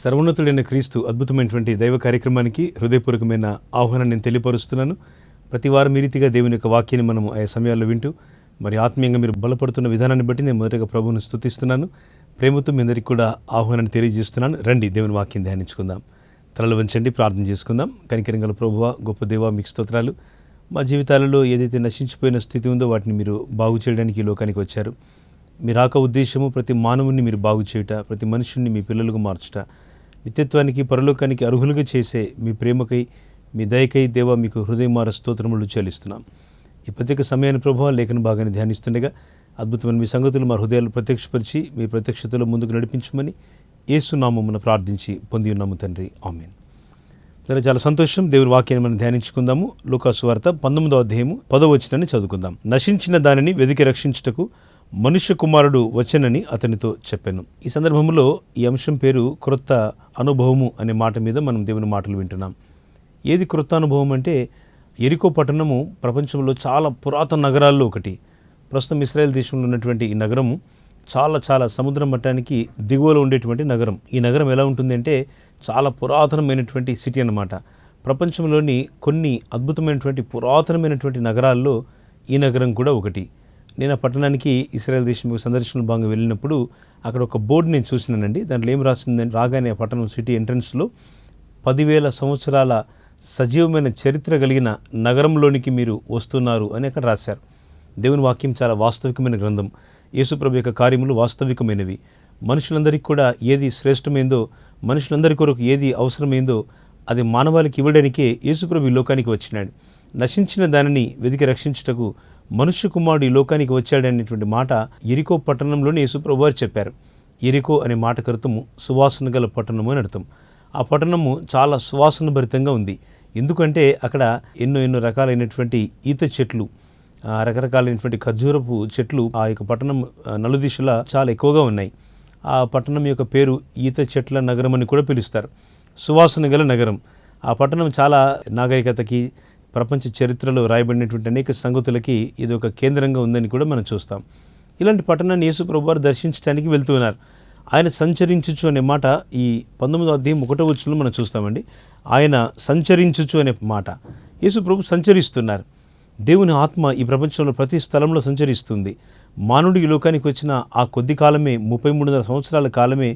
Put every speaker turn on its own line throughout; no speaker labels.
సర్వోన్నతుడైన క్రీస్తు అద్భుతమైనటువంటి దైవ కార్యక్రమానికి హృదయపూర్వకమైన ఆహ్వానాన్ని నేను తెలియపరుస్తున్నాను. ప్రతి వారం ఈ రీతిగా దేవుని యొక్క వాక్యాన్ని మనము ఆయా సమయాల్లో వింటూ మరి ఆత్మీయంగా మీరు బలపడుతున్న విధానాన్ని బట్టి నేను మొదటగా ప్రభువును స్తుతిస్తున్నాను. ప్రేమతో మీ అందరికీ కూడా ఆహ్వానాన్ని తెలియజేస్తున్నాను. రండి దేవుని వాక్యం ధ్యానించుకుందాం. తలలు వంచండి, ప్రార్థన చేసుకుందాం. కనికరం గల ప్రభువా, గొప్ప దేవా, మీకు స్తోత్రాలు. మా జీవితాలలో ఏదైతే నశించిపోయిన స్థితి ఉందో వాటిని మీరు బాగు చేయడానికి ఈ లోకానికి వచ్చారు. మీ రాక ఉద్దేశము ప్రతి మానవుని మీరు బాగు చేయుట, ప్రతి మనుషుల్ని మీ పిల్లలుగా మార్చుట, నిత్యత్వానికి పరలోకానికి అర్హులుగా చేసే మీ ప్రేమకై, మీ దయకై దేవా మీకు హృదయమార స్తోత్రములు చెల్లిస్తున్నాం. ఈ ప్రత్యేక సమయాన్ని ప్రభువా లేఖన భాగాన్ని ధ్యానిస్తుండగా అద్భుతమైన మీ సంగతులు మా హృదయాలు ప్రత్యక్షపరిచి మీ ప్రత్యక్షతలో ముందుకు నడిపించమని యేసు నామమున ప్రార్థించి పొంది ఉన్నాము తండ్రి, ఆమేన్. చాలా సంతోషం. దేవుని వాక్యాన్ని మనం ధ్యానించుకుందాము. లూకాసు వార్త 19వ అధ్యాయము 10వ వచనాన్ని చదువుకుందాం. నశించిన దానిని వెదికి రక్షించుటకు మనుష్య కుమారుడు వచ్చెనని అతనితో చెప్పాను. ఈ సందర్భంలో ఈ అంశం పేరు క్రొత్త అనుభవము అనే మాట మీద మనం దేవుని మాటలు వింటున్నాం. ఏది క్రొత్త అనుభవం అంటే, యెరికో పట్టణము ప్రపంచంలో చాలా పురాతన నగరాల్లో ఒకటి. ప్రస్తుతం ఇశ్రాయేల్ దేశంలో ఉన్నటువంటి ఈ నగరము చాలా సముద్ర మట్టానికి దిగువలో ఉండేటువంటి నగరం. ఈ నగరం ఎలా ఉంటుంది అంటే చాలా పురాతనమైనటువంటి సిటీ అన్నమాట. ప్రపంచంలోని కొన్ని అద్భుతమైనటువంటి పురాతనమైనటువంటి నగరాల్లో ఈ నగరం కూడా ఒకటి. నేను ఆ పట్టణానికి ఇశ్రాయేల్ దేశం సందర్శన భాగంగా వెళ్ళినప్పుడు అక్కడ ఒక బోర్డు నేను చూసినానండి. దాంట్లో ఏం రాసిందని, రాగానే ఆ పట్టణం సిటీ ఎంట్రన్స్లో 10,000 సంవత్సరాల సజీవమైన చరిత్ర కలిగిన నగరంలోనికి మీరు వస్తున్నారు అని అక్కడ రాశారు. దేవుని వాక్యం చాలా వాస్తవికమైన గ్రంథం. యేసుప్రభు యొక్క కార్యములు వాస్తవికమైనవి. మనుషులందరికీ కూడా ఏది శ్రేష్టమైందో, మనుషులందరి కొరకు ఏది అవసరమైందో అది మానవాళికి ఇవ్వడానికే యేసుప్రభు ఈ లోకానికి వచ్చినాడు. నశించిన దానిని వెతికి రక్షించుటకు మనుష్య కుమారుడు ఈ లోకానికి వచ్చాడనేటువంటి మాట యెరికో పట్టణంలోని యేసుప్రభు వారు చెప్పారు. యెరికో అనే మాటకు అర్థము సువాసన గల పట్టణము అని అర్థం. ఆ పట్టణము చాలా సువాసన భరితంగా ఉంది. ఎందుకంటే అక్కడ ఎన్నో రకాలైనటువంటి ఈత చెట్లు, రకరకాలైనటువంటి ఖర్జూరపు చెట్లు ఆ యొక్క పట్టణం నలుదిశలా చాలా ఎక్కువగా ఉన్నాయి. ఆ పట్టణం యొక్క పేరు ఈత చెట్ల నగరం అని కూడా పిలుస్తారు. సువాసన గల నగరం. ఆ పట్టణం చాలా నాగరికతకి, ప్రపంచ చరిత్రలో రాయబడినటువంటి అనేక సంగతులకి ఇది ఒక కేంద్రంగా ఉందని కూడా మనం చూస్తాం. ఇలాంటి పట్టణాన్ని యేసు ప్రభువు వారు దర్శించడానికి వెళ్తున్నారు. ఆయన సంచరించుచు అనే మాట ఈ 19వ అధ్యాయం 1వ వచనంలో మనం చూస్తామండి. ఆయన సంచరించుచు అనే మాట. యేసు ప్రభు సంచరిస్తున్నారు. దేవుని ఆత్మ ఈ ప్రపంచంలో ప్రతి స్థలంలో సంచరిస్తుంది. మానవుడు ఈ లోకానికి వచ్చిన ఆ కొద్ది కాలమే, 33,000 సంవత్సరాల కాలమే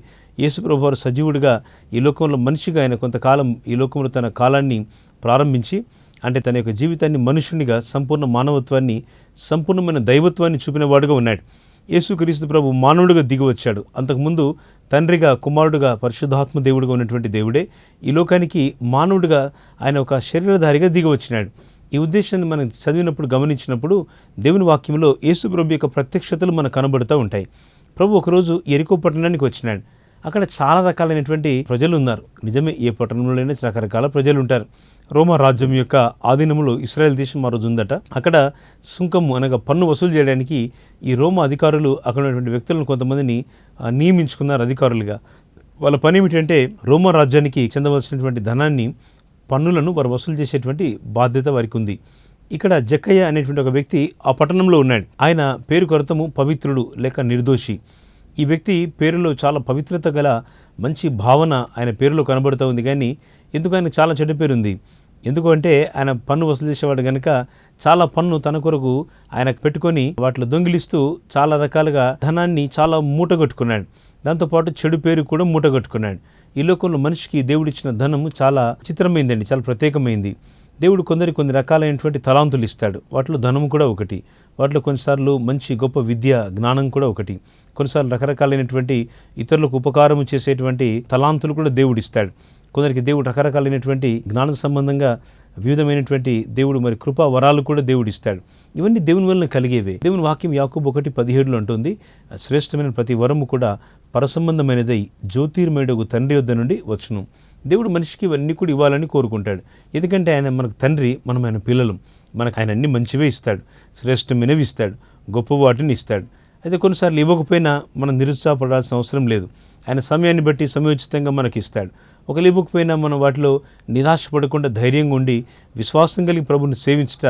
యేసు ప్రభు వారు సజీవుడిగా ఈ లోకంలో మనిషిగా ఆయన కొంతకాలం ఈ లోకంలో తన కాలాన్ని ప్రారంభించి, అంటే తన యొక్క జీవితాన్ని మనుషునిగా, సంపూర్ణ మానవత్వాన్ని, సంపూర్ణమైన దైవత్వాన్ని చూపినవాడుగా ఉన్నాడు. యేసుక్రీస్తు ప్రభు మానవుడిగా దిగి వచ్చాడు. అంతకుముందు తండ్రిగా, కుమారుడుగా, పరిశుద్ధాత్మ దేవుడిగా ఉన్నటువంటి దేవుడే ఈ లోకానికి మానవుడిగా ఆయన ఒక శరీరధారిగా దిగి వచ్చినాడు. ఈ ఉద్దేశాన్ని మనం చదివినప్పుడు, గమనించినప్పుడు దేవుని వాక్యంలో యేసు ప్రభు యొక్క ప్రత్యక్షతలు మనకు కనబడుతూ ఉంటాయి. ప్రభు ఒకరోజు యెరికో పట్టణానికి వచ్చినాడు. అక్కడ చాలా రకాలైనటువంటి ప్రజలు ఉన్నారు. నిజమే, ఏ పట్టణంలోనైనా రకరకాల ప్రజలు ఉంటారు. రోమా రాజ్యం యొక్క ఆధీనంలో ఇశ్రాయేల్ దేశం ఆ రోజు ఉందట. అక్కడ సుంకము అనగా పన్ను వసూలు చేయడానికి ఈ రోమా అధికారులు అక్కడ ఉన్నటువంటి వ్యక్తులను కొంతమందిని నియమించుకున్నారు అధికారులుగా. వాళ్ళ పని ఏమిటంటే రోమా రాజ్యానికి చెందవలసినటువంటి ధనాన్ని, పన్నులను వారు వసూలు చేసేటువంటి బాధ్యత వారికి ఉంది. ఇక్కడ జక్కయ్య అనేటువంటి ఒక వ్యక్తి ఆ పట్టణంలో ఉన్నాడు. ఆయన పేరుకు అర్థము పవిత్రుడు లేక నిర్దోషి. ఈ వ్యక్తి పేరులో చాలా పవిత్రత గల మంచి భావన ఆయన పేరులో కనబడుతూ ఉంది. కానీ ఎందుకు ఆయనకు చాలా చెడ్డ పేరు ఉంది? ఎందుకు అంటే ఆయన పన్ను వసూలు చేసేవాడు కనుక చాలా పన్ను తన కొరకు ఆయనకు పెట్టుకొని వాటిలో దొంగిలిస్తూ చాలా రకాలుగా ధనాన్ని చాలా మూటగట్టుకున్నాడు. దాంతోపాటు చెడు పేరు కూడా మూటగట్టుకున్నాడు. ఈ లోకంలో మనిషికి దేవుడిచ్చిన ధనము చాలా చిత్రమైందండి, చాలా ప్రత్యేకమైంది. దేవుడు కొన్ని రకాలైనటువంటి తలాంతులు ఇస్తాడు. వాటిలో ధనము కూడా ఒకటి. వాటిలో కొన్నిసార్లు మంచి గొప్ప విద్య, జ్ఞానం కూడా ఒకటి. కొన్నిసార్లు రకరకాలైనటువంటి ఇతరులకు ఉపకారం చేసేటువంటి తలాంతులు కూడా దేవుడు ఇస్తాడు. కొందరికి దేవుడు రకరకాలైనటువంటి జ్ఞాన సంబంధంగా వివిధమైనటువంటి దేవుడు మరి కృపా వరాలు కూడా దేవుడు ఇస్తాడు. ఇవన్నీ దేవుని వలన కలిగేవే. దేవుని వాక్యం యాకోబు 1:17 అంటుంది, శ్రేష్టమైన ప్రతి వరము కూడా పరసంబంధమైనదై జ్యోతిర్మయుడగు తండ్రి వద్ద నుండి వచ్చును. దేవుడు మనిషికి ఇవన్నీ కూడా ఇవ్వాలని కోరుకుంటాడు. ఎందుకంటే ఆయన మనకు తండ్రి, మనం ఆయన పిల్లలం. మనకు ఆయన అన్ని మంచివే ఇస్తాడు, శ్రేష్టమైనవి ఇస్తాడు, గొప్ప వాటిని ఇస్తాడు. అయితే కొన్నిసార్లు ఇవ్వకపోయినా మనం నిరుత్సాహపడాల్సిన అవసరం లేదు. ఆయన సమయాన్ని బట్టి సమయోచితంగా మనకి ఇస్తాడు. ఒకవేళ ఇవ్వకపోయినా మనం వాటిలో నిరాశపడకుండా ధైర్యంగా ఉండి విశ్వాసం కలిగి ప్రభుని సేవించట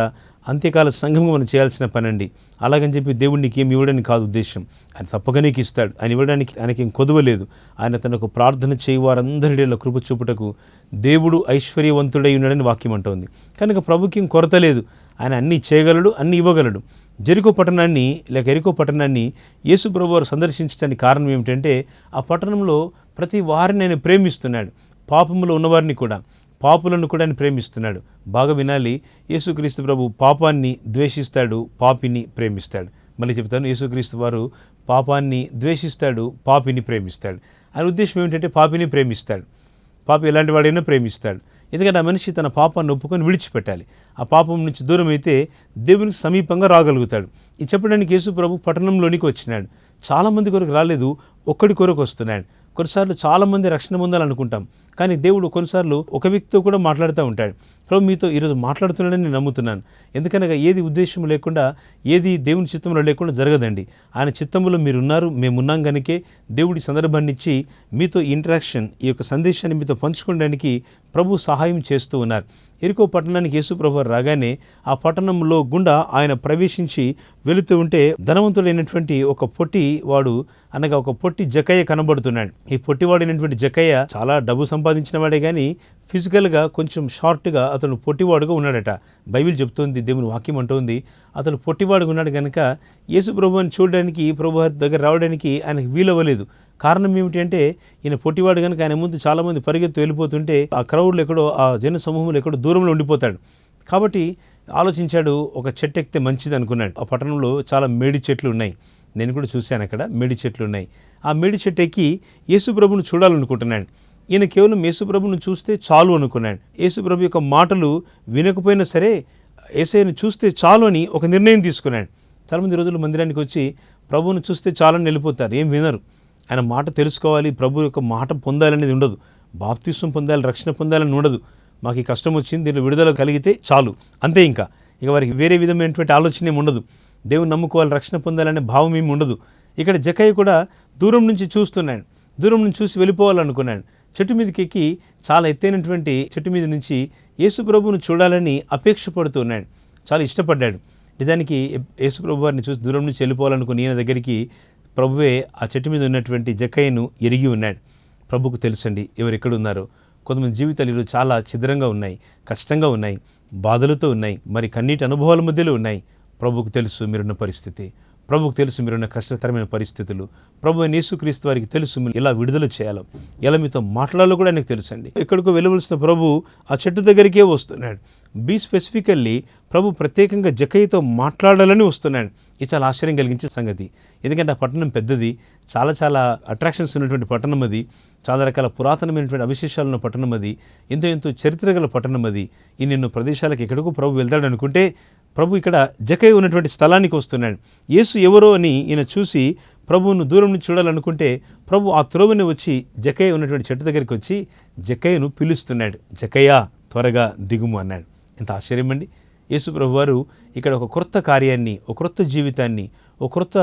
అంత్యకాల సంఘంగా మనం చేయాల్సిన పని అండి. అలాగని చెప్పి దేవుడు నీకు ఏమి ఇవ్వడానికి కాదు ఉద్దేశం. ఆయన తప్పగా నీకు ఇస్తాడు. ఆయన ఇవ్వడానికి ఆయనకి ఏం కొదవలేదు. ఆయన తనకు ప్రార్థన చేయి వారందరిలో కృప చూపుటకు దేవుడు ఐశ్వర్యవంతుడై ఉన్నాడని వాక్యం అంటోంది. కనుక ప్రభుకి ఏం కొరత లేదు. ఆయన అన్నీ చేయగలడు, అన్నీ ఇవ్వగలడు. జెరికో పట్టణాన్ని లేక ఎరికో పట్టణాన్ని యేసు ప్రభువారు సందర్శించడానికి కారణం ఏమిటంటే ఆ పట్టణంలో ప్రతి వారిని ఆయన ప్రేమిస్తున్నాడు. పాపంలో ఉన్నవారిని కూడా, పాపులను కూడా ఆయన ప్రేమిస్తున్నాడు. బాగా వినాలి, యేసుక్రీస్తు ప్రభు పాపాన్ని ద్వేషిస్తాడు, పాపిని ప్రేమిస్తాడు. మళ్ళీ చెప్తాను, యేసుక్రీస్తు వారు పాపాన్ని ద్వేషిస్తాడు, పాపిని ప్రేమిస్తాడు. ఆయన ఉద్దేశం ఏమిటంటే పాపిని ప్రేమిస్తాడు. పాపి ఎలాంటి వాడైనా ప్రేమిస్తాడు. ఎందుకంటే ఆ మనిషి తన పాపాన్ని ఒప్పుకొని విడిచిపెట్టాలి. ఆ పాపం నుంచి దూరం అయితే దేవునికి సమీపంగా రాగలుగుతాడు. ఇది చెప్పడానికి యేసు ప్రభు పట్టణంలోనికి వచ్చినాడు. చాలామంది కొరకు రాలేదు, ఒక్కడి కొరకు వస్తున్నాడు. కొన్నిసార్లు చాలామంది రక్షణ పొందాలనుకుంటాం, కానీ దేవుడు కొన్నిసార్లు ఒక వ్యక్తితో కూడా మాట్లాడుతూ ఉంటాడు. ప్రభు మీతో ఈరోజు మాట్లాడుతున్నాడని నేను నమ్ముతున్నాను. ఎందుకనగా ఏది ఉద్దేశం లేకుండా, ఏది దేవుని చిత్తంలో లేకుండా జరగదండి. ఆయన చిత్తంలో మీరున్నారు, మేమున్నాం కనుకే దేవుడి సందర్భాన్ని ఇచ్చి మీతో ఇంటరాక్షన్, ఈ యొక్క సందేశాన్ని మీతో పంచుకోవడానికి ప్రభు సహాయం చేస్తూ ఉన్నారు. ఎరికో పట్టణానికి యేసు ప్రభు రాగానే ఆ పట్టణంలో గుండా ఆయన ప్రవేశించి వెళుతూ ఉంటే ధనవంతుడైనటువంటి ఒక పొట్టి వాడు, అనగా ఒక పొట్టి జక్కయ్య కనబడుతున్నాడు. ఈ పొట్టివాడైనటువంటి జక్కయ్య చాలా డబ్బు సంపాదించిన వాడే కానీ ఫిజికల్గా కొంచెం షార్ట్గా అతను పొట్టివాడుగా ఉన్నాడట. బైబిల్ చెప్తోంది, దేవుని వాక్యం అంటోంది అతను పొట్టివాడుగా ఉన్నాడు కనుక యేసు ప్రభువుని చూడడానికి, ప్రభు దగ్గర రావడానికి ఆయనకు వీలవ్వలేదు. కారణం ఏమిటి అంటే ఈయన పొట్టివాడు కనుక ఆయన ముందు చాలామంది పరిగెత్తు వెళ్ళిపోతుంటే ఆ క్రౌడ్లో ఎక్కడో, ఆ జన సమూహంలో ఎక్కడో దూరంలో ఉండిపోతాడు. కాబట్టి ఆలోచించాడు, ఒక చెట్టు ఎక్కితే మంచిది అనుకున్నాడు. ఆ పట్టణంలో చాలా మేడి చెట్లు ఉన్నాయి. నేను కూడా చూశాను, అక్కడ మేడి చెట్లు ఉన్నాయి. ఆ మేడి చెట్టు ఎక్కి యేసు ప్రభువును చూడాలనుకుంటున్నాడు. ఈయన కేవలం యేసు ప్రభువును చూస్తే చాలు అనుకున్నాడు. యేసు ప్రభు యొక్క మాటలు వినకపోయినా సరే యేసయ్యను చూస్తే చాలు అని ఒక నిర్ణయం తీసుకున్నాడు. చాలామంది రోజులు మందిరానికి వచ్చి ప్రభువును చూస్తే చాలని వెళ్ళిపోతారు, ఏం వినరు. ఆయన మాట తెలుసుకోవాలి, ప్రభు యొక్క మాట పొందాలనేది ఉండదు. బాప్తిస్వం పొందాలి, రక్షణ పొందాలని ఉండదు. మాకు ఈ కష్టం వచ్చింది, దీనిలో విడుదల కలిగితే చాలు, అంతే. ఇక వారికి వేరే విధమైనటువంటి ఆలోచన ఏమి ఉండదు. దేవుని నమ్ముకోవాలి, రక్షణ పొందాలనే భావం ఏమి ఉండదు. ఇక్కడ జక్కయ్య కూడా దూరం నుంచి చూస్తున్నాడు. దూరం నుంచి చూసి వెళ్ళిపోవాలనుకున్నాడు. చెట్టు మీదకి ఎక్కి చాలా ఎత్తైనటువంటి చెట్టు మీద నుంచి యేసు ప్రభువును చూడాలని అపేక్ష పడుతున్నాడు. చాలా ఇష్టపడ్డాడు. నిజానికి యేసు ప్రభు వారిని చూసి దూరం నుంచి వెళ్ళిపోవాలనుకుని ఈయన దగ్గరికి ప్రభువే ఆ చెట్టు మీద ఉన్నటువంటి జక్కయ్యను ఎరిగి ఉన్నాడు. ప్రభుకు తెలుసండి ఎవరు ఎక్కడ ఉన్నారో. కొంతమంది జీవితాలు ఈరోజు చాలా ఛిద్రంగా ఉన్నాయి, కష్టంగా ఉన్నాయి, బాధలతో ఉన్నాయి, మరి కన్నీటి అనుభవాల మధ్యలో ఉన్నాయి. ప్రభుకు తెలుసు మీరున్న పరిస్థితి, ప్రభుకు తెలుసు మీరున్న కష్టతరమైన పరిస్థితులు. ప్రభు యేసుక్రీస్తు వారికి తెలుసు మీరు ఎలా విడుదల చేయాలో, ఎలా మీతో మాట్లాడాలో కూడా ఆయనకు తెలుసు అండి. ఎక్కడికో వెళ్ళవలసిన ప్రభు ఆ చెట్టు దగ్గరికే వస్తున్నాడు. బీ స్పెసిఫికల్లీ ప్రభు ప్రత్యేకంగా జక్కయ్యతో మాట్లాడాలని వస్తున్నాడు. ఇది చాలా ఆశ్చర్యం కలిగించే సంగతి. ఎందుకంటే ఆ పట్టణం పెద్దది, చాలా అట్రాక్షన్స్ ఉన్నటువంటి పట్టణం అది, చాలా రకాల పురాతనమైనటువంటి అవశేషాలు ఉన్న పట్టణం అది, ఎంతో చరిత్ర గల పట్టణం అది. ఈ నిన్ను ప్రదేశాలకు ఎక్కడికో ప్రభు వెళ్తాడు అనుకుంటే ప్రభు ఇక్కడ జక్కయ్య ఉన్నటువంటి స్థలానికి వస్తున్నాడు. యేసు ఎవరో అని ఈయన చూసి ప్రభువును దూరం నుంచి చూడాలనుకుంటే ప్రభు ఆ త్రోవని వచ్చి జక్కయ్య ఉన్నటువంటి చెట్టు దగ్గరికి వచ్చి జక్కయ్యను పిలుస్తున్నాడు. జక్కయ్య త్వరగా దిగుము అన్నాడు. ఎంత ఆశ్చర్యం అండి. యేసు ప్రభు వారు ఇక్కడ ఒక క్రొత్త కార్యాన్ని, ఒక క్రొత్త జీవితాన్ని, ఒక క్రొత్త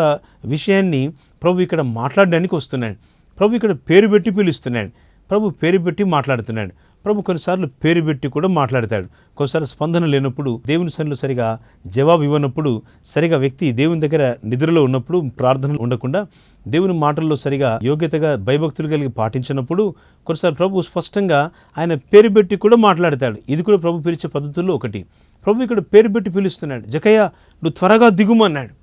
విషయాన్ని ప్రభు ఇక్కడ మాట్లాడడానికి వస్తున్నాడు. ప్రభు ఇక్కడ పేరు పెట్టి పిలుస్తున్నాడు. ప్రభు పేరు పెట్టి మాట్లాడుతున్నాడు. ప్రభు కొన్నిసార్లు పేరు పెట్టి కూడా మాట్లాడతాడు. కొన్నిసార్లు స్పందన లేనప్పుడు, దేవుని సన్నిధిలో సరిగా జవాబు ఇవ్వనప్పుడు, సరిగా వ్యక్తి దేవుని దగ్గర నిద్రలో ఉన్నప్పుడు, ప్రార్థనలు ఉండకుండా దేవుని మాటల్లో సరిగా యోగ్యతగా భయభక్తులు కలిగి పాటించినప్పుడు కొన్నిసార్లు ప్రభు స్పష్టంగా ఆయన పేరు పెట్టి కూడా మాట్లాడతాడు. ఇది కూడా ప్రభు పిలిచే పద్ధతుల్లో ఒకటి. ప్రభు ఇక్కడ పేరు పెట్టి పిలుస్తున్నాడు. జక్కయ్య నువ్వు త్వరగా దిగుము అన్నాడు.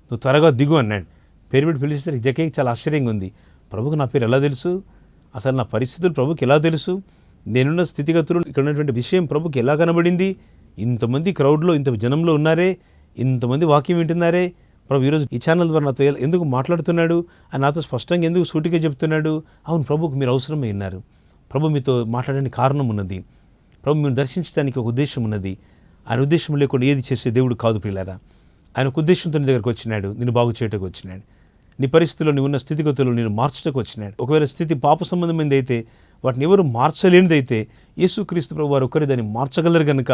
నువ్వు త్వరగా దిగు అన్నాడు. పేరు పెట్టి పిలిచేసరికి జక్కయ్యకి చాలా ఆశ్చర్యంగా ఉంది. ప్రభుకు నా పేరు ఎలా తెలుసు? అసలు నా పరిస్థితులు ప్రభుకి ఎలా తెలుసు? నేనున్న స్థితిగతులు, ఇక్కడ ఉన్నటువంటి విషయం ప్రభుకి ఎలా కనబడింది? ఇంతమంది క్రౌడ్లో, ఇంత జనంలో ఉన్నారే, ఇంతమంది వాక్యం వింటున్నారే, ప్రభు ఈరోజు ఈ ఛానల్ ద్వారా నాతో ఎందుకు మాట్లాడుతున్నాడు అని నాతో స్పష్టంగా ఎందుకు సూటిగా చెప్తున్నాడు? అవును, ప్రభుకు మీరు అవసరమై ఉన్నారు. ప్రభు మీతో మాట్లాడడానికి కారణం ఉన్నది. ప్రభు మీరు దర్శించడానికి ఒక ఉద్దేశం ఉన్నది. ఆయన ఉద్దేశం లేకుండా ఏది చేసే దేవుడు కాదు పిల్లారా. ఆయన ఒక ఉద్దేశంతో నీ దగ్గరకు వచ్చినాడు, నిన్ను బాగు చేయటకు వచ్చినాడు. నీ పరిస్థితుల్లో, నీ ఉన్న స్థితిగతులు నేను మార్చటకు వచ్చినాడు. ఒకవేళ స్థితి పాప సంబంధమైనది అయితే, వాటిని ఎవరు మార్చలేనిదైతే యేసుక్రీస్తు ప్రభు వారు ఒకరి దాన్ని మార్చగలరు కనుక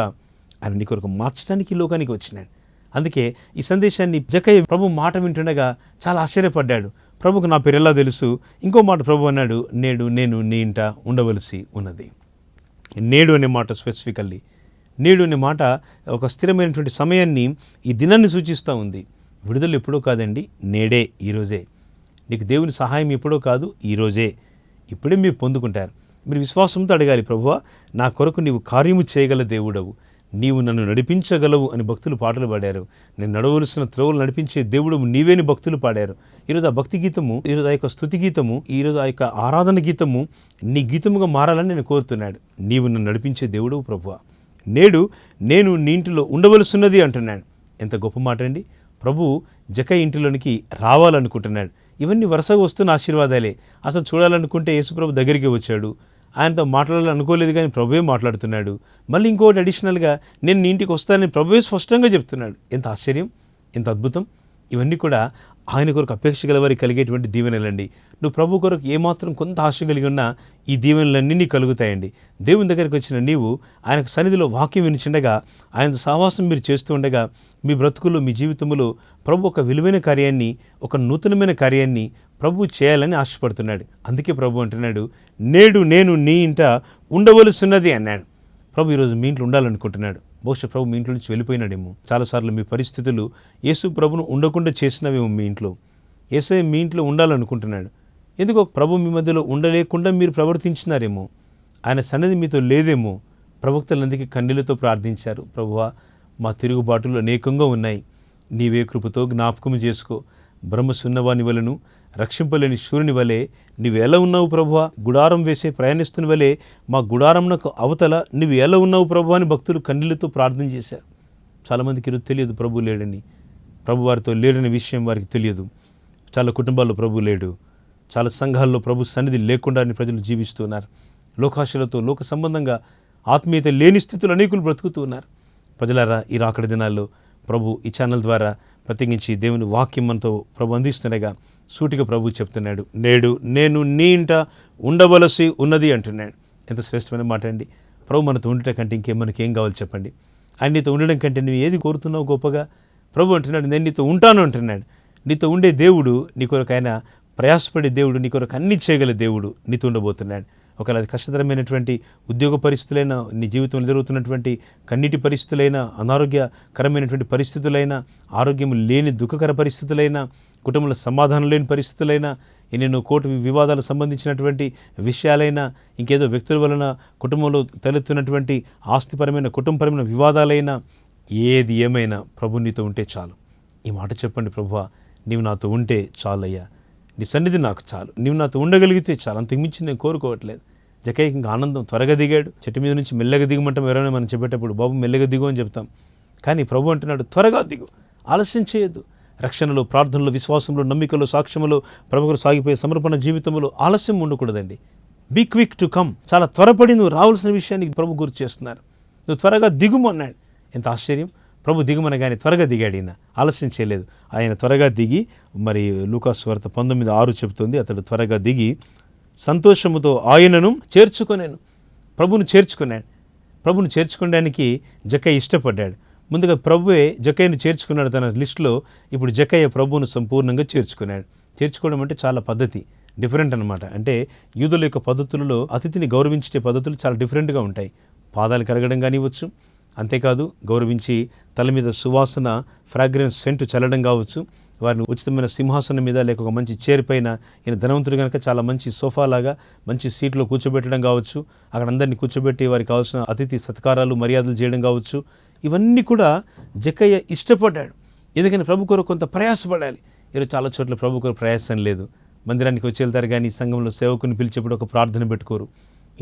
ఆయన నీ కొరకు మార్చడానికి ఈ లోకానికి వచ్చినాడు. అందుకే ఈ సందేశాన్ని జక్కయ్య ప్రభు మాట వింటుండగా చాలా ఆశ్చర్యపడ్డాడు. ప్రభుకు నా పేరు ఎలా తెలుసు? ఇంకో మాట ప్రభు అన్నాడు, నేడు నేను నీ ఇంట ఉండవలసి ఉన్నది. నేడు అనే మాట స్పెసిఫికల్లీ, నేడు అనే మాట ఒక స్థిరమైనటువంటి సమయాన్ని, ఈ దినాన్ని సూచిస్తూ ఉంది. విడుదల ఎప్పుడో కాదండి, నేడే, ఈరోజే. నీకు దేవుని సహాయం ఎప్పుడో కాదు, ఈరోజే. ఇప్పుడే మీరు పొందుకుంటారు. మీరు విశ్వాసంతో అడగాలి, ప్రభువా నా కొరకు నీవు కార్యము చేయగల దేవుడవు, నీవు నన్ను నడిపించగలవు అని భక్తులు పాటలు పాడారు. నేను నడవలసిన త్రోవలు నడిపించే దేవుడవు నీవేని భక్తులు పాడారు. ఈరోజు ఆ భక్తి గీతము, ఈరోజు ఆ యొక్క స్తుతి గీతము, ఈరోజు ఆ యొక్క ఆరాధన గీతము నీ గీతముగా మారాలని నేను కోరుతున్నాడు. నీవు నన్ను నడిపించే దేవుడవు ప్రభువా, నేడు నేను నీ ఇంటిలో ఉండవలసినది అంటున్నాడు. ఎంత గొప్ప మాట అండి. ప్రభు జక్కయ్య ఇంటిలోనికి రావాలనుకుంటున్నాడు. ఇవన్నీ వరుసగా వస్తున్న ఆశీర్వాదాలే. అసలు చూడాలనుకుంటే యేసుప్రభు దగ్గరికి వచ్చాడు, ఆయనతో మాట్లాడాలనుకోలేదు కానీ ప్రభువే మాట్లాడుతున్నాడు. మళ్ళీ ఇంకోటి అడిషనల్గా నేను నీ ఇంటికి వస్తానని ప్రభువే స్పష్టంగా చెప్తున్నాడు. ఎంత ఆశ్చర్యం, ఎంత అద్భుతం. ఇవన్నీ కూడా ఆయన కొరకు అపేక్ష గల వారికి కలిగేటువంటి దీవెనలండి. నువ్వు ప్రభు కొరకు ఏమాత్రం కొంత ఆశ కలిగి ఉన్నా ఈ దీవెనలన్నీ నీకు కలుగుతాయండి. దేవుని దగ్గరికి వచ్చిన నీవు ఆయనకు సన్నిధిలో వాక్యం వినిచిండగా, ఆయన సహవాసం మీరు చేస్తూ ఉండగా, మీ బ్రతుకులు, మీ జీవితంలో ప్రభు ఒక విలువైన కార్యాన్ని, ఒక నూతనమైన కార్యాన్ని ప్రభు చేయాలని ఆశపడుతున్నాడు. అందుకే ప్రభు అంటున్నాడు, నేడు నేను నీ ఇంట ఉండవలసినది అన్నాడు. ప్రభు ఈరోజు మీ ఇంట్లో ఉండాలనుకుంటున్నాడు. బహుశా ప్రభు మీ ఇంట్లో నుంచి వెళ్ళిపోయినాడేమో. చాలాసార్లు మీ పరిస్థితులు యేసు ప్రభును ఉండకుండా చేసినవేమో. మీ ఇంట్లో యేసయ్య మీ ఇంట్లో ఉండాలనుకుంటున్నాడు. ఎందుకో ప్రభు మీ మధ్యలో ఉండలేకుండా మీరు ప్రవర్తించినారేమో. ఆయన సన్నిధి మీతో లేదేమో. ప్రవక్తలందరికీ కన్నీళ్లతో ప్రార్థించారు, ప్రభువా మా తిరుగుబాటులు అనేకంగా ఉన్నాయి, నీవే కృపతో జ్ఞాపకం చేసుకో. బ్రహ్మసున్నవాని వలను రక్షింపలేని శూరుని వలె నీవు ఎలా ఉన్నావు ప్రభువా? గుడారం వేసే ప్రయాణిస్తున్న వలె మా గుడారంనకు అవతల నువ్వు ఎలా ఉన్నావు ప్రభు అని భక్తులు కన్నీళ్లతో ప్రార్థన చేశారు. చాలామందికి ఈరోజు తెలియదు ప్రభు లేడని, ప్రభు వారితో లేడని విషయం వారికి తెలియదు. చాలా కుటుంబాల్లో ప్రభు లేడు. చాలా సంఘాల్లో ప్రభు సన్నిధి లేకుండానే ప్రజలు జీవిస్తున్నారు. లోకాశలతో, లోక సంబంధంగా ఆత్మీయత లేని స్థితులు అనేకులు బ్రతుకుతూ ఉన్నారు. ప్రజలారా, ఈ రాకడ దినాల్లో ప్రభు ఈ ఛానల్ ద్వారా ప్రత్యేకించి దేవుని వాక్యం మనతో ప్రభు అందిస్తుండగా సూటిగా ప్రభు చెప్తున్నాడు, నేడు నేను నీ ఇంట ఉండవలసి ఉన్నది అంటున్నాడు. ఎంత శ్రేష్టమైన మాట అండి. ప్రభు మనతో ఉండటం కంటే మనకేం కావాలి చెప్పండి? ఆయన నీతో ఉండడం కంటే నువ్వు ఏది కోరుతున్నావు గొప్పగా? ప్రభు అంటున్నాడు, నేను నీతో ఉంటాను అంటున్నాడు. నీతో ఉండే దేవుడు, నీ కొరకు ఆయన ప్రయాసపడే దేవుడు, నీ కొరకు అన్ని చేయగల దేవుడు నీతో ఉండబోతున్నాడు. ఒకవేళ అది కష్టతరమైనటువంటి ఉద్యోగ పరిస్థితులైనా, నీ జీవితంలో ఎదురవుతున్నటువంటి కన్నీటి పరిస్థితులైనా, అనారోగ్యకరమైనటువంటి పరిస్థితులైనా, ఆరోగ్యం లేని దుఃఖకర పరిస్థితులైనా, కుటుంబంలో సమాధానం లేని పరిస్థితులైనా, ఎన్నెన్నో కోర్టు వివాదాలకు సంబంధించినటువంటి విషయాలైనా, ఇంకేదో వ్యక్తుల వలన కుటుంబంలో తలెత్తున్నటువంటి ఆస్తిపరమైన, కుటుంబపరమైన వివాదాలైనా, ఏది ఏమైనా ప్రభు నీతో ఉంటే చాలు. ఈ మాట చెప్పండి, ప్రభువా నీవు నాతో ఉంటే చాలయ్యా, నీ సన్నిధి నాకు చాలు, నీవు నాతో ఉండగలిగితే చాలు, అంతకుమించి నేను కోరుకోవట్లేదు. జక్కయ్యకి ఇంకా ఆనందం, త్వరగా దిగాడు. చెట్టు మీద నుంచి మెల్లగా దిగమంటాం ఎవరైనా మనం చెప్పేటప్పుడు, బాబు మెల్లగా దిగు అని చెప్తాం. కానీ ప్రభు అంటున్నాడు, త్వరగా దిగు, ఆలస్యం చేయొద్దు. రక్షణలో, ప్రార్థనలో, విశ్వాసంలో, నమ్మికలో, సాక్ష్యంలో ప్రభువుకు సాగిపోయే సమర్పణ జీవితంలో ఆలస్యం ఉండకూడదండి. Be quick to come. చాలా త్వరపడి నువ్వు రావాల్సిన విషయానికి ప్రభు గుర్తు చేస్తున్నారు. నువ్వు త్వరగా దిగుమన్నాడు. ఎంత ఆశ్చర్యం. ప్రభు దిగుమనగానే త్వరగా దిగాడు. ఈయన ఆలస్యం చేయలేదు. ఆయన త్వరగా దిగి, మరి లూకాసు వార్త 19:6 చెబుతుంది, అతడు త్వరగా దిగి సంతోషముతో ఆయనను చేర్చుకొనేను. ప్రభువును చేర్చుకున్నాడు. ప్రభువును చేర్చుకోవడానికి జక్కయ్య ఇష్టపడ్డాడు. ముందుగా ప్రభువే జక్కయ్యను చేర్చుకున్నాడు తన లిస్టులో. ఇప్పుడు జక్కయ్య ప్రభువును సంపూర్ణంగా చేర్చుకున్నాడు. చేర్చుకోవడం అంటే చాలా పద్ధతి, డిఫరెంట్ అనమాట. అంటే యూదుల యొక్క పద్ధతులలో అతిథిని గౌరవించే పద్ధతులు చాలా డిఫరెంట్గా ఉంటాయి. పాదాలు కడగడం కానివ్వచ్చు, అంతేకాదు గౌరవించి తల మీద సువాసన ఫ్రాగ్రెన్స్ సెంటు చల్లడం కావచ్చు, వారిని ఉచితమైన సింహాసనం మీద లేక ఒక మంచి చైర్ పైన, ఈయన ధనవంతుడు కనుక చాలా మంచి సోఫాలాగా మంచి సీట్లో కూర్చోబెట్టడం కావచ్చు, అక్కడ అందరినీ కూర్చోబెట్టి వారికి కావాల్సిన అతిథి సత్కారాలు, మర్యాదలు చేయడం కావచ్చు, ఇవన్నీ కూడా జక్కయ్య ఇష్టపడ్డాడు. ఎందుకని ప్రభు కొరకు కొంత ప్రయాసపడాలి. ఈరోజు చాలా చోట్ల ప్రభు కొరకు ప్రయాసం లేదు. మందిరానికి వచ్చి వెళ్తారు కానీ సంఘంలో సేవకుని పిలిచేప్పుడు ఒక ప్రార్థన పెట్టుకోరు.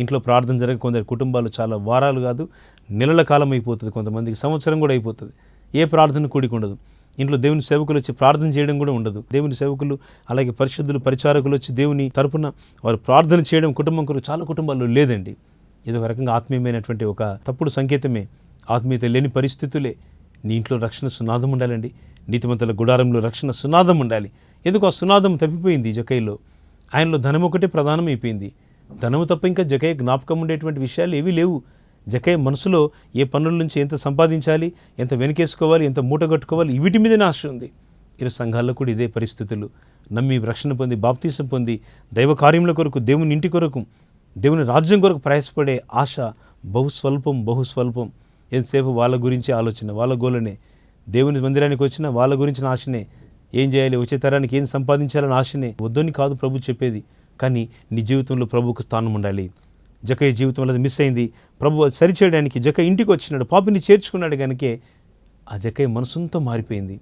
ఇంట్లో ప్రార్థన జరగ కొందరు కుటుంబాలు చాలా వారాలు కాదు నెలల కాలం అయిపోతుంది, కొంతమందికి సంవత్సరం కూడా అయిపోతుంది. ఏ ప్రార్థన కూడికి ఉండదు. ఇంట్లో దేవుని సేవకులు వచ్చి ప్రార్థన చేయడం కూడా ఉండదు. దేవుని సేవకులు అలాగే పరిశుద్ధులు, పరిచారకులు వచ్చి దేవుని తరపున వారు ప్రార్థన చేయడం కుటుంబం కొరకు చాలా కుటుంబాల్లో లేదండి. ఇది ఒక రకంగా ఆత్మీయమైనటువంటి ఒక తప్పుడు సంకేతమే. ఆత్మీయత లేని పరిస్థితులే. నీ ఇంట్లో రక్షణ సునాదం ఉండాలండి. నీతిమంతుల గుడారంలో రక్షణ సునాదం ఉండాలి. ఎందుకు ఆ సునాదం తప్పిపోయింది జక్కయ్యలో? ఆయనలో ధనం ఒకటే ప్రధానం అయిపోయింది. ధనము తప్ప ఇంకా జక్కయ్య జ్ఞాపకం ఉండేటువంటి విషయాలు ఏవీ లేవు. జక్కయ్య మనసులో ఏ పనుల నుంచి ఎంత సంపాదించాలి, ఎంత వెనకేసుకోవాలి, ఎంత మూట కట్టుకోవాలి, వీటి మీదనే ఆశ ఉంది. ఈరోజు సంఘాల్లో కూడా ఇదే పరిస్థితులు. నమ్మి రక్షణ పొంది బాప్తీసం పొంది దైవ కార్యముల కొరకు, దేవుని ఇంటి కొరకు, దేవుని రాజ్యం కొరకు ప్రయాసపడే ఆశ బహుస్వల్పం. ఎంతసేపు వాళ్ళ గురించి ఆలోచన, వాళ్ళ గోలనే. దేవుని మందిరానికి వచ్చిన వాళ్ళ గురించిన ఆశనే. ఏం చేయాలి, వచ్చే తరానికి ఏం సంపాదించాలని ఆశనే. వద్దని కాదు ప్రభు చెప్పేది, కానీ నీ జీవితంలో ప్రభువుకు స్థానం ఉండాలి. జక్కయ్య జీవితంలో అది మిస్ అయింది. ప్రభు అది సరిచేయడానికి జక్కయ్య ఇంటికి వచ్చినాడు, పాపిని చేర్చుకున్నాడు. కనుకే ఆ జక్కయ్య మనసంతా మారిపోయింది.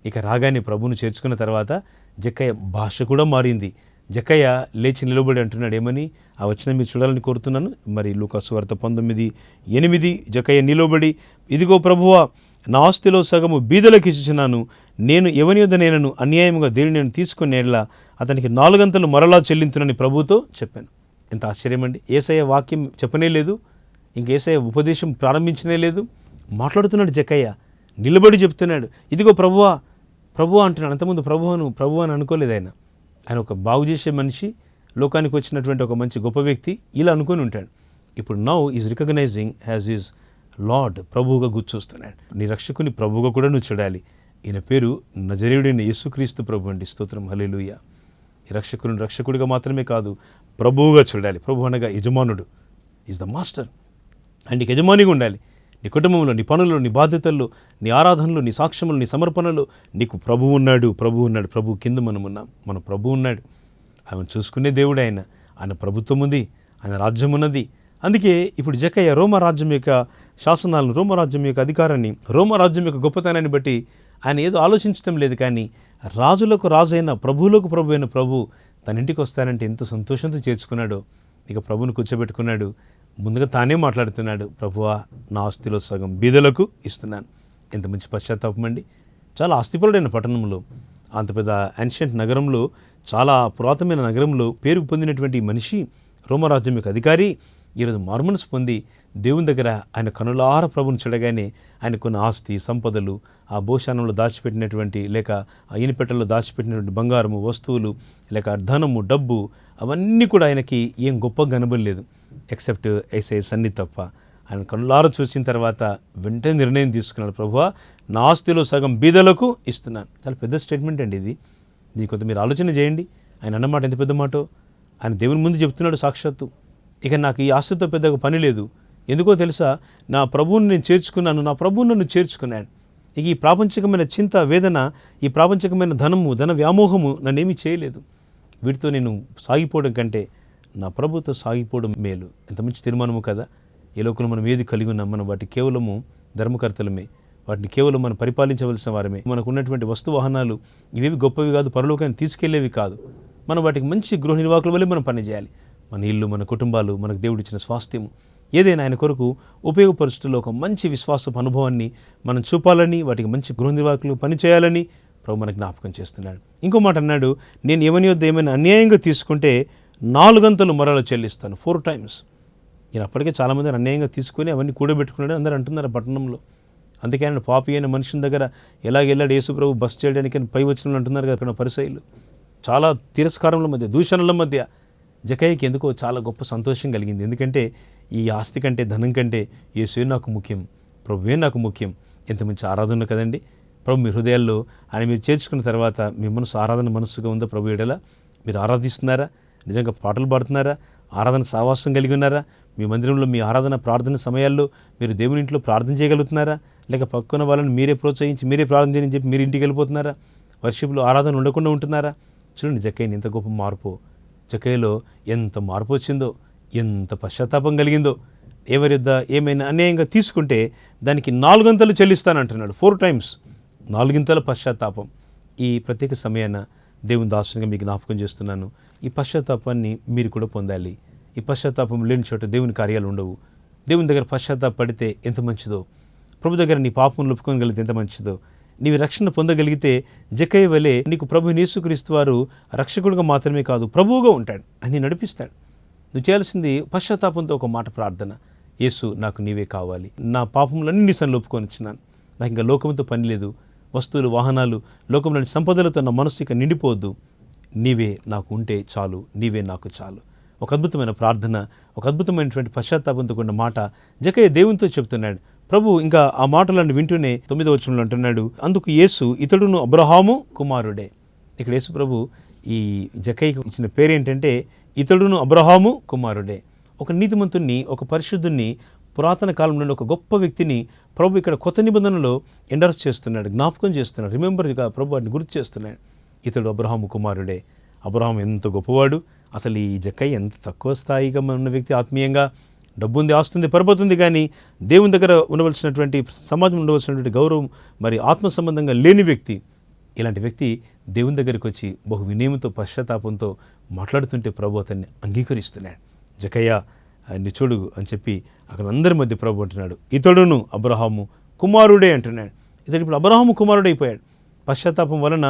ఇక రాగానే ప్రభువును చేర్చుకున్న తర్వాత జక్కయ్య భాష కూడా మారింది. జక్కయ్య లేచి నిలబడి అంటున్నాడు, ఏమని? ఆ వచనం మీరు చూడాలని కోరుతున్నాను. మరి లూకాసు వార్త 19:8 జక్కయ్య నిలబడి, ఇదిగో ప్రభువా, నా ఆస్తిలో సగము బీదలకు ఇచ్చుచున్నాను. నేను ఎవని యొద్దనైనను అన్యాయముగా దేనిని నేను తీసుకునేలా అతనికి 4 మరలా చెల్లించునని ప్రభువుతో చెప్పాను. ఎంత ఆశ్చర్యం అండి! యేసయ్య వాక్యం చెప్పనే లేదు, ఇంక యేసయ్య ఉపదేశం ప్రారంభించనే లేదు. మాట్లాడుతున్నాడు జక్కయ్య, నిలబడి చెప్తున్నాడు, ఇదిగో ప్రభువా అంటున్నాడు. అంతకుముందు ప్రభు అని అనుకోలేదు ఆయన. ఆయన ఒక బాగు చేసే మనిషి, లోకానికి వచ్చినటువంటి ఒక మంచి గొప్ప వ్యక్తి, ఇలా అనుకొని ఉంటాడు. ఇప్పుడు now is recognising has is Lord, ప్రభువుగా గుర్చొస్తున్నాడు. నీ రక్షకుని ప్రభువుగా కూడా నువ్వు చూడాలి. ఈయన పేరు నజరేయుడైన యేసుక్రీస్తు ప్రభు అండి. స్తోత్రం, హల్లెలూయా. ఈ రక్షకుడిగా మాత్రమే కాదు, ప్రభువుగా చూడాలి. ప్రభు అనగా యజమానుడు, ఈజ్ ద మాస్టర్. అండ్ నీకు యజమానిగా ఉండాలి. నీ కుటుంబంలో, నీ పనుల్లో, నీ బాధ్యతల్లో, నీ ఆరాధనలో, నీ సాక్ష్యములు, నీ సమర్పణలో నీకు ప్రభువు ఉన్నాడు. ప్రభు కింద మనం ఉన్నాం. మన ప్రభువు ఉన్నాడు. ఆయన చూసుకునే దేవుడు. ఆయన ప్రభుత్వం ఉంది, ఆయన రాజ్యం ఉన్నది. అందుకే ఇప్పుడు జక్కయ్య రోమరాజ్యం యొక్క శాసనాలను, రోమరాజ్యం యొక్క అధికారాన్ని, రోమరాజ్యం యొక్క గొప్పతనాన్ని బట్టి ఆయన ఏదో ఆలోచించడం లేదు. కానీ రాజులకు రాజు అయిన, ప్రభువులకు ప్రభు అయిన ప్రభు తన ఇంటికి వస్తానంటే ఎంత సంతోషంతో చేర్చుకున్నాడో. ఇక ప్రభువును కూర్చోబెట్టుకున్నాడు. ముందుగా తానే మాట్లాడుతున్నాడు, ప్రభువా, నా ఆస్తిలో సగం బీదలకు ఇస్తున్నాను. ఎంత మంచి పశ్చాత్తాపం అండి! చాలా ఆస్తిపరుడైన పట్టణంలో, అంత పెద్ద యాన్షియంట్ నగరంలో, చాలా పురాతనమైన నగరంలో పేరు పొందినటువంటి మనిషి, రోమరాజ్యం యొక్క అధికారి, ఈరోజు మారుమనసు పొంది దేవుని దగ్గర ఆయన కనులార ప్రభుని చూడగానే ఆయనకున్న ఆస్తి సంపదలు, ఆ భూషాణంలో దాచిపెట్టినటువంటి, లేక ఆ ఇనిపెట్టెల్లో దాచిపెట్టినటువంటి బంగారము, వస్తువులు, లేక ధనము, డబ్బు, అవన్నీ కూడా ఆయనకి ఏం గొప్ప కనబడలేదు, ఎక్సెప్ట్ యేసయ్య సన్నిధి తప్ప. ఆయన కనులార చూసిన తర్వాత వెంటనే నిర్ణయం తీసుకున్నాడు, ప్రభువా, నా ఆస్తిలో సగం బీదలకు ఇస్తున్నాను. చాలా పెద్ద స్టేట్మెంట్ అండి ఇది. దీని కొంత మీరు ఆలోచన చేయండి. ఆయన అన్నమాట ఎంత పెద్ద మాటో. ఆయన దేవుని ముందు చెప్తున్నాడు సాక్షాత్తు, ఇక నాకు ఈ ఆస్తితో పెద్దగా పని లేదు. ఎందుకో తెలుసా? నా ప్రభువుని నేను చేర్చుకున్నాను, నా ప్రభువుని నన్ను చేర్చుకున్నాడు. ఇక ఈ ప్రాపంచికమైన చింత, వేదన, ఈ ప్రాపంచికమైన ధన వ్యామోహము నన్నేమీ చేయలేదు. వీటితో నేను సాగిపోవడం కంటే నా ప్రభుతో సాగిపోవడం మేలు. ఎంత మంచి తీర్మానము కదా! ఈ లోకంలో మనం ఏది కలిగి ఉన్నాం, మనం వాటి కేవలము ధర్మకర్తలమే, వాటిని కేవలం మనం పరిపాలించవలసిన వారమే. మనకు ఉన్నటువంటి వస్తు వాహనాలు ఇవేవి గొప్పవి కాదు, పరలోకాన్ని తీసుకెళ్లేవి కాదు. మనం వాటికి మంచి గృహ నిర్వాహకుల వల్లే మనం పనిచేయాలి. మన ఇల్లు, మన కుటుంబాలు, మనకు దేవుడిచ్చిన స్వాస్థ్యము ఏదైనా ఆయన కొరకు ఉపయోగపరుచుటలో ఒక మంచి విశ్వాసపు అనుభవాన్ని మనం చూపాలని, వాటికి మంచి గృహ నిర్వాహకులు పనిచేయాలని ప్రభు మనకు జ్ఞాపకం చేస్తున్నాడు. ఇంకో మాట అన్నాడు, నేను ఎవని వద్ద ఏమైనా అన్యాయంగా తీసుకుంటే 4 మరలా చెల్లిస్తాను, 4 times. నేను అప్పటికే చాలామంది అన్యాయంగా తీసుకొని అవన్నీ కూడబెట్టుకున్నాడు అందరూ అంటున్నారు పట్టణంలో. అందుకే ఆయన పాపి అయిన మనుషుల దగ్గర ఎలాగెళ్ళాడు యేసు ప్రభు బస్ చేయడానికి అని పై వచ్చిన అంటున్నారు కదా అక్కడ పరిసయ్యులు. చాలా తిరస్కారముల మధ్య, దూషణల మధ్య జక్కయ్యకి ఎందుకో చాలా గొప్ప సంతోషం కలిగింది. ఎందుకంటే ఈ ఆస్తి కంటే, ధనం కంటే యేసువే నాకు ముఖ్యం, ప్రభువే నాకు ముఖ్యం. ఎంత మంచి ఆరాధన కదండి! ప్రభు మీ హృదయాల్లో ఆయన మీరు చేర్చుకున్న తర్వాత మీ మనసు ఆరాధన మనస్సుగా ఉందా? ప్రభు ఎడల మీరు ఆరాధిస్తున్నారా? నిజంగా పాటలు పాడుతున్నారా? ఆరాధన సావాసం కలిగి ఉన్నారా? మీ మందిరంలో మీ ఆరాధన ప్రార్థన సమయాల్లో మీరు దేవుని ఇంట్లో ప్రార్థన చేయగలుగుతున్నారా? లేక పక్కన వాళ్ళని మీరే ప్రోత్సహించి మీరే ప్రార్థన చేయని చెప్పి మీరు ఇంటికి వెళ్ళిపోతున్నారా? వర్షిప్లో ఆరాధన ఉండకుండా ఉంటున్నారా? చూడండి జక్కయ్యని ఎంత గొప్ప మార్పు, జక్కయ్యలో ఎంత మార్పు వచ్చిందో, ఎంత పశ్చాత్తాపం కలిగిందో. ఎవరి యొద్ద ఏమైనా అన్యాయంగా తీసుకుంటే దానికి 4 చెల్లిస్తానంటున్నాడు, 4 times, 4 పశ్చాత్తాపం. ఈ ప్రత్యేక సమయాన దేవుని దాసునిగా మీకు జ్ఞాపకం చేస్తున్నాను, ఈ పశ్చాత్తాపాన్ని మీరు కూడా పొందాలి. ఈ పశ్చాత్తాపం లేని చోట దేవుని కార్యాలు ఉండవు. దేవుని దగ్గర పశ్చాత్తాపడితే ఎంత మంచిదో, ప్రభు దగ్గర నీ పాపం ఒప్పుకోగలిగితే ఎంత మంచిదో, నీవు రక్షణ పొందగలిగితే జక్కయ్య వలె నీకు ప్రభు యేసుక్రీస్తు వారు రక్షకుడిగా మాత్రమే కాదు ప్రభువుగా ఉంటాడు, అని నడిపిస్తాడు. నువ్వు చేయాల్సింది పశ్చాత్తాపంతో ఒక మాట ప్రార్థన, యేసు నాకు నీవే కావాలి, నా పాపములన్నీ నీ సన్నిధిలో ఒప్పుకొని వచ్చినాను, నాకు ఇంకా లోకంతో పని లేదు, వస్తువులు వాహనాలు లోకంలోని సంపదలతో నా మనసు ఇక నిండిపోవద్దు, నీవే నాకు ఉంటే చాలు, నీవే నాకు చాలు. ఒక అద్భుతమైన ప్రార్థన, ఒక అద్భుతమైనటువంటి పశ్చాత్తాపంతో కూడిన మాట జక్కయ్య దేవునితో చెప్తున్నాడు. ప్రభు ఇంకా ఆ మాటలను వింటూనే 9వ వచనంలో అంటున్నాడు, అందుకు యేసు ఇతడును అబ్రహాము కుమారుడే. ఇక్కడ యేసు ప్రభు ఈ జక్కయ్యకు ఇచ్చిన పేరేంటంటే ఇతడును అబ్రహాము కుమారుడే. ఒక నీతిమంతుణ్ణి, ఒక పరిశుద్ధుణ్ణి, పురాతన కాలం నుండి ఒక గొప్ప వ్యక్తిని ప్రభు ఇక్కడ కొత్త నిబంధనలో ఎండర్స్ చేస్తున్నాడు, జ్ఞాపకం చేస్తున్నాడు, రిమెంబర్గా ప్రభు వాటిని గుర్తు చేస్తున్నాడు. ఇతడు అబ్రహాము కుమారుడే. అబ్రహాం ఎంత గొప్పవాడు, అసలు ఈ జక్కయ్య ఎంత తక్కువ స్థాయిగా ఉన్న వ్యక్తి. ఆత్మీయంగా డబ్బుంది, ఆస్తుంది, పరపతుంది, కానీ దేవుని దగ్గర ఉండవలసినటువంటి, సమాజం ఉండవలసినటువంటి గౌరవం మరి ఆత్మ సంబంధంగా లేని వ్యక్తి. ఇలాంటి వ్యక్తి దేవుని దగ్గరికి వచ్చి బహు వినయంతో, పశ్చాత్తాపంతో మాట్లాడుతుంటే ప్రభు అతన్ని అంగీకరిస్తున్నాడు. జక్కయ్య ఆయన్ని చూడు అని చెప్పి అక్కడ అందరి మధ్య ప్రభు అంటున్నాడు, ఇతడును అబ్రహాము కుమారుడే అంటున్నాడు. ఇతడు ఇప్పుడు అబ్రహాము కుమారుడైపోయాడు. పశ్చాత్తాపం వలన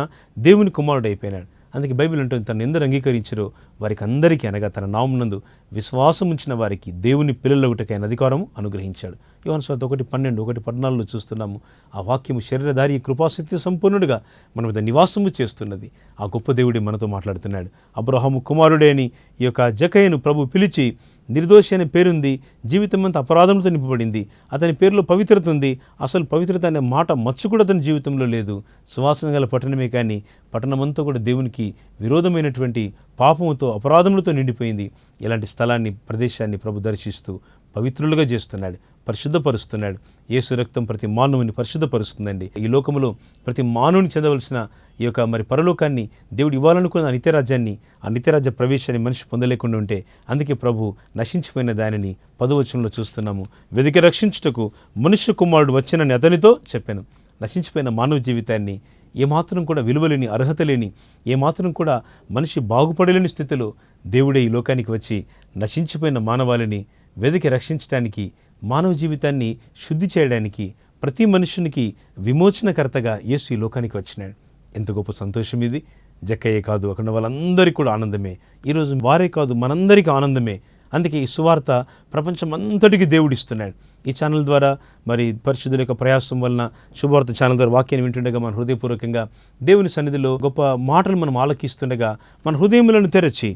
దేవుని కుమారుడైపోయినాడు. అందుకే బైబిల్ అంటుంది, తను ఎందరు అంగీకరించారో వారికి అందరికీ, అనగా తన నామమునందు విశ్వాసం ఉంచిన వారికి దేవుని పిల్లలగుటకు ఆయన అధికారం అనుగ్రహించాడు. యోహాను సువార్త 1:12, 1:14 చూస్తున్నాము. ఆ వాక్యము శరీరధారి, కృపాసత్య సంపూర్ణుడుగా మన మీద నివాసము చేస్తున్నది. ఆ గొప్ప దేవుడే మనతో మాట్లాడుతున్నాడు. అబ్రహాము కుమారుడే అని ఈ యొక్క జక్కయ్యను ప్రభు పిలిచి, నిర్దోషి అనే పేరుంది, జీవితం అంతా అపరాధములతో నింపబడింది, అతని పేరులో పవిత్రత ఉంది. అసలు పవిత్రత అనే మాట మచ్చు కూడా అతని జీవితంలో లేదు. సువాసన గల పట్టణమే కానీ పట్టణమంతా కూడా దేవునికి విరోధమైనటువంటి పాపముతో, అపరాధములతో నిండిపోయింది. ఇలాంటి స్థలాన్ని, ప్రదేశాన్ని ప్రభు దర్శిస్తూ పవిత్రులుగా చేస్తున్నాడు, పరిశుద్ధపరుస్తున్నాడు. యేసు రక్తం ప్రతి మానవుని పరిశుద్ధపరుస్తుందండి. ఈ లోకంలో ప్రతి మానవుని చెందవలసిన ఈ యొక్క మరి పరలోకాన్ని దేవుడు ఇవ్వాలనుకున్న ఆ నిత్యరాజ్యాన్ని, ఆ నిత్యరాజ్య ప్రవేశాన్ని మనిషి పొందలేకుండా ఉంటే, అందుకే ప్రభు నశించిపోయిన దానిని 10వ వచనంలో చూస్తున్నాము. వెదికి రక్షించుటకు మనుష్య కుమారుడు వచ్చనని అతనితో చెప్పాను. నశించిపోయిన మానవ జీవితాన్ని, ఏమాత్రం కూడా విలువలేని, అర్హత లేని, ఏమాత్రం కూడా మనిషి బాగుపడలేని స్థితిలో దేవుడే ఈ లోకానికి వచ్చి నశించిపోయిన మానవాళిని వెదికి రక్షించడానికి, మానవ జీవితాన్ని శుద్ధి చేయడానికి, ప్రతి మనుషునికి విమోచనకర్తగా యేసు ఈ లోకానికి వచ్చినాడు. ఎంత గొప్ప సంతోషం ఇది. జక్కయ్యే కాదు, అక్కడ వాళ్ళందరికీ కూడా ఆనందమే. ఈరోజు వారే కాదు, మనందరికీ ఆనందమే. అందుకే ఈ సువార్త ప్రపంచం అంతటికి దేవుడిస్తున్నాడు. ఈ ఛానల్ ద్వారా మరి పరిశుద్ధుల యొక్క ప్రయాసం వలన, శుభవార్త ఛానల్ ద్వారా వాక్యాన్ని వింటుండగా మన హృదయపూర్వకంగా దేవుని సన్నిధిలో గొప్ప మాటలు మనం ఆలకిస్తుండగా, మన హృదయములను తెరచి,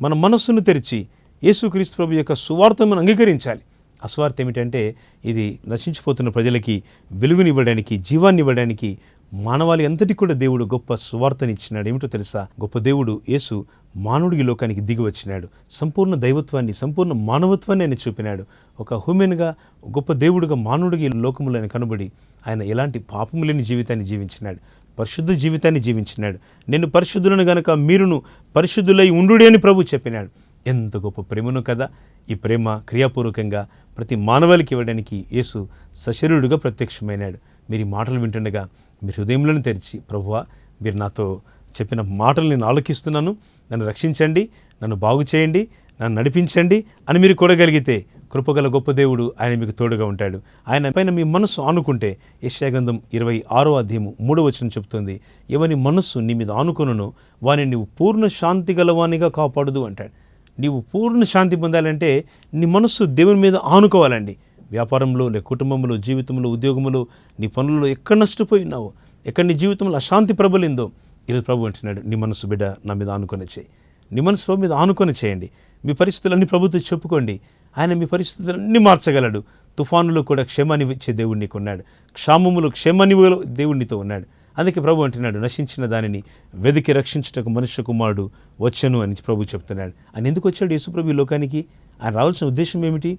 మన మనస్సును తెరిచి యేసుక్రీస్తు ప్రభు యొక్క సువార్తను మనం అంగీకరించాలి. ఆ సువార్త ఏమిటంటే, ఇది నశించిపోతున్న ప్రజలకి వెలుగునివ్వడానికి, జీవాన్ని ఇవ్వడానికి, మానవాళి అంతటికి కూడా దేవుడు గొప్ప సువార్తని ఇచ్చినాడు. ఏమిటో తెలుసా? గొప్ప దేవుడు యేసు మానవుడికి లోకానికి దిగి వచ్చినాడు. సంపూర్ణ దైవత్వాన్ని, సంపూర్ణ మానవత్వాన్ని ఆయన చూపినాడు. ఒక హ్యూమెన్గా, గొప్ప దేవుడుగా మానవుడికి లోకములో ఆయన కనబడి, ఆయన ఎలాంటి పాపము లేని జీవితాన్ని జీవించినాడు, పరిశుద్ధ జీవితాన్ని జీవించినాడు. నేను పరిశుద్ధులను గనక మీరును పరిశుద్ధులై ఉండుడి అని ప్రభు చెప్పినాడు. ఎంత గొప్ప ప్రేమను కదా! ఈ ప్రేమ క్రియాపూర్వకంగా ప్రతి మానవాళికి ఇవ్వడానికి యేసు సశరీరుడుగా ప్రత్యక్షమైనాడు. మీరు ఈ మాటలు వింటుండగా మీరు హృదయంలోనే తెరిచి, ప్రభువా, మీరు నాతో చెప్పిన మాటలు నేను ఆలకిస్తున్నాను, నన్ను రక్షించండి, నన్ను బాగు చేయండి, నన్ను నడిపించండి అని మీరు కూడగలిగితే, కృపగల గొప్ప దేవుడు ఆయన మీకు తోడుగా ఉంటాడు. ఆయన పైన మీ మనస్సు ఆనుకుంటే, యెషయా గ్రంథం 26:3 వచనం చెప్తుంది, ఎవని మనస్సు నీ మీద ఆనుకొనునో వాని నీవు పూర్ణ శాంతి గలవానిగా కాపాడుదు అంటాడు. నీవు పూర్ణ శాంతి పొందాలంటే నీ మనస్సు దేవుని మీద ఆనుకోవాలండి. వ్యాపారంలో, లేక కుటుంబంలో, జీవితంలో, ఉద్యోగంలో, నీ పనుల్లో ఎక్కడ నష్టపోయి ఉన్నావో, ఎక్కడ నీ జీవితంలో అశాంతి ప్రబలిందో, ఈరోజు ప్రభు అంటున్నాడు, నీ మనసు బిడ్డ నా మీద ఆనుకొని చేయి. నీ మనసు ప్రభు మీద ఆనుకొని చేయండి. మీ పరిస్థితులన్నీ ప్రభుత్వం చెప్పుకోండి. ఆయన మీ పరిస్థితులన్నీ మార్చగలడు. తుఫానులో కూడా క్షేమాన్ని ఇచ్చే దేవుడు నీకు ఉన్నాడు. క్షామములో క్షేమాన్ని దేవుడు నీతో ఉన్నాడు. అందుకే ప్రభు అంటున్నాడు, నశించిన దానిని వెదికి రక్షించుటకు మనుష్య కుమారుడు వచ్చను అని ప్రభు చెప్తున్నాడు. ఆయన ఎందుకు వచ్చాడు యేసు ప్రభు ఈ లోకానికి? ఆయన రావాల్సిన ఉద్దేశం ఏమిటి?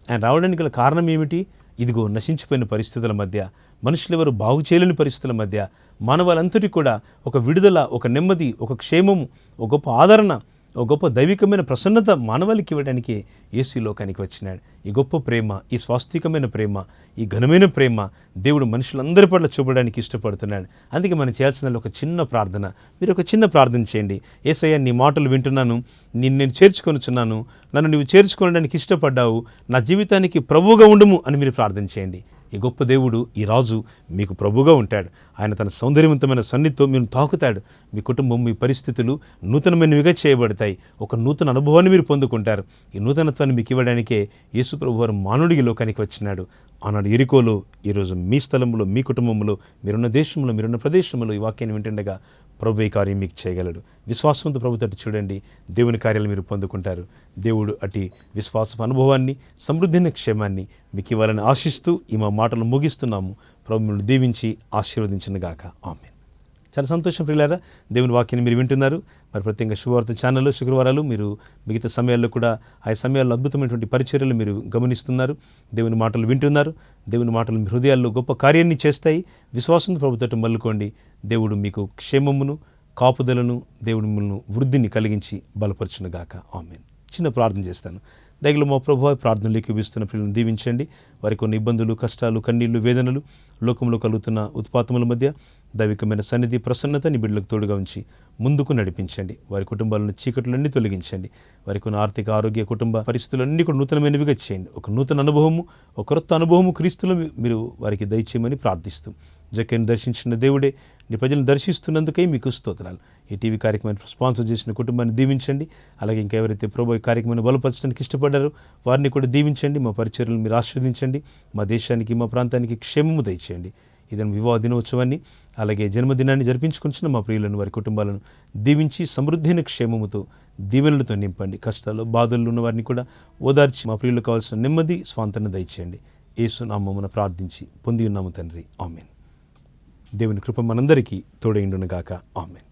ఆయన రావడానికి గల కారణం ఏమిటి? ఇదిగో నశించిపోయిన పరిస్థితుల మధ్య, మనుషులెవరు బాగు చేయలేని పరిస్థితుల మధ్య, మానవాళంతటికి కూడా ఒక విడుదల, ఒక నెమ్మది, ఒక క్షేమము, ఒక గొప్ప ఆదరణ, ఒక గొప్ప దైవికమైన ప్రసన్నత మానవాళికి ఇవ్వడానికి యేసు ఈ లోకానికి వచ్చినాడు. ఈ గొప్ప ప్రేమ, ఈ స్వాస్థికమైన ప్రేమ, ఈ ఘనమైన ప్రేమ దేవుడు మనుషులందరి పట్ల చూపడానికి ఇష్టపడుతున్నాడు. అందుకే మనం చేయాల్సిన ఒక చిన్న ప్రార్థన. మీరు ఒక చిన్న ప్రార్థన చేయండి. యేసయ్య, నీ మాటలు వింటున్నాను, నేను చేర్చుకొనుచున్నాను, నన్ను నువ్వు చేర్చుకోవడానికి ఇష్టపడ్డావు, నా జీవితానికి ప్రభువుగా ఉండుము అని మీరు ప్రార్థన చేయండి. ఈ గొప్ప దేవుడు, ఈ రాజు మీకు ప్రభుగా ఉంటాడు. ఆయన తన సౌందర్యవంతమైన సన్నిధితో మీరు తాకుతాడు. మీ కుటుంబం, మీ పరిస్థితులు నూతనమైనవిగా చేయబడతాయి. ఒక నూతన అనుభవాన్ని మీరు పొందుకుంటారు. ఈ నూతనత్వాన్ని మీకు ఇవ్వడానికే యేసు ప్రభు వారు మానవుడికి లోకానికి వచ్చినాడు. ఆనాడు ఎరికోలో, ఈరోజు మీ స్థలంలో, మీ కుటుంబంలో, మీరున్న దేశంలో, మీరున్న ప్రదేశంలో ఈ వాక్యాన్ని వింటుండగా ప్రభు ఈ కార్యం మీకు చేయగలడు. విశ్వాసంతో ప్రభు తట్టు చూడండి, దేవుని కార్యాలు మీరు పొందుకుంటారు. దేవుడు అటు విశ్వాసపు అనుభవాన్ని, సమృద్ధిని, క్షేమాన్ని మీకు ఇవ్వాలని ఆశిస్తూ ఈ మా మాటలు ముగిస్తున్నాము. ప్రభు మిమ్మల్ని దీవించి ఆశీర్వదించునుగాక. ఆమేన్. చాలా సంతోషం ప్రియులారా, దేవుని వాక్యాన్ని మీరు వింటున్నారు. మరి ప్రత్యేకంగా శుభవార్త ఛానల్లో శుక్రవారాలు మీరు మిగతా సమయాల్లో కూడా ఆ సమయాల్లో అద్భుతమైనటువంటి పరిచర్యలు మీరు గమనిస్తున్నారు. దేవుని మాటలు వింటున్నారు. దేవుని మాటలు మీ హృదయాల్లో గొప్ప కార్యాన్ని చేస్తాయి. విశ్వాసంతో ప్రభుత్వం మల్లుకోండి. దేవుడు మీకు క్షేమమును, కాపుదలను, దేవుడు మిమ్మల్ని వృద్ధిని కలిగించి బలపరచునుగాక. ఆమేన్. చిన్న ప్రార్థన చేస్తాను. దయగల మా ప్రభువా, ప్రార్థనలు ఏకీభవిస్తున్న పిల్లలను దీవించండి. వారికి కొన్ని ఇబ్బందులు, కష్టాలు, కన్నీళ్లు, వేదనలు, లోకంలో కలుగుతున్న ఉత్పాతముల మధ్య దైవికమైన సన్నిధి, ప్రసన్నత నీ బిడ్డలకు తోడుగా ఉంచి ముందుకు నడిపించండి. వారి కుటుంబాలను చీకట్లన్నీ తొలగించండి. వారికి ఉన్న ఆర్థిక, ఆరోగ్య, కుటుంబ పరిస్థితులన్నీ కూడా నూతనమైనవిగా చేయండి. ఒక నూతన అనుభవము, ఒక క్రొత్త అనుభవము క్రీస్తులో మీరు వారికి దయచేయమని ప్రార్థిస్తూ, జక్కయ్యను దర్శించిన దేవుడే నీ ప్రజలను దర్శిస్తున్నందుకై మీకు స్తోత్రాలు. ఈ టీవీ కార్యక్రమాన్ని స్పాన్సర్ చేసిన కుటుంబాన్ని దీవించండి. అలాగే ఇంకా ఎవరైతే ప్రభు ఈ కార్యక్రమాన్ని బలపరచడానికి ఇష్టపడ్డారో వారిని కూడా దీవించండి. మా పరిచర్యలను మీరు ఆశీర్వదించండి. మా దేశానికి, మా ప్రాంతానికి క్షేమము దయచేయండి. ఇదని వివాహ దినోత్సవాన్ని, అలాగే జన్మదినాన్ని జరిపించుకుంటున్న మా ప్రియులను, వారి కుటుంబాలను దీవించి సమృద్ధైన క్షేమముతో, దీవెనలతో నింపండి. కష్టాల్లో, బాధల్లో ఉన్న వారిని కూడా ఓదార్చి మా ప్రియులకు కావాల్సిన నెమ్మది, స్వాంతన దయచేయండి. యేసు నామమున ప్రార్థించి పొంది ఉన్నాము తండ్రి. ఆమేన్. దేవుని కృప మనందరికీ తోడైండునుగాక. ఆమేన్.